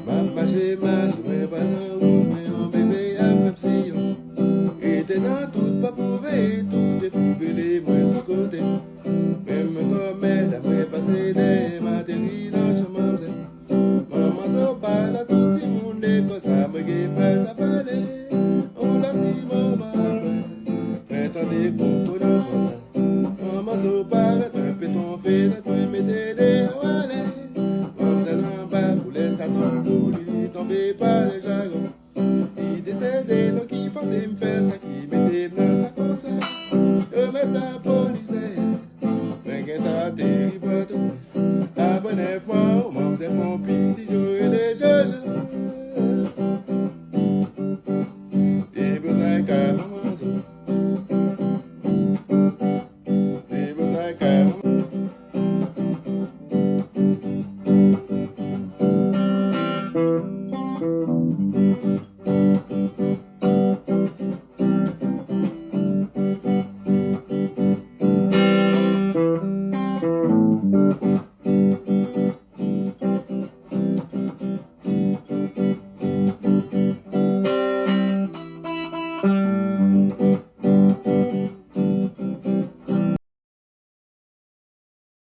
Ma mache, mais pas là où, mais un bébé a fait psy. Et t'es dans tout pas prouvé, tout est prouvé, les moins sous côté. Même comme elle a fait passer des matériaux dans chemin. Maman so parle tout le monde écoute ça me guette pas ça parler. On l'a dit maman, mais t'en es beaucoup de monde. Maman so parle un peu ton fait, toi mettez des walets. Maman ça n'en pas pour les satans pour lui tomber par les jargons. Il décède non qui faisait me faire ça qui mettait dans sa conscience. Je mets la police. Mais qu'est-ce que t'as terrible à tous? Abonnez-moi, maman c'est font pis si je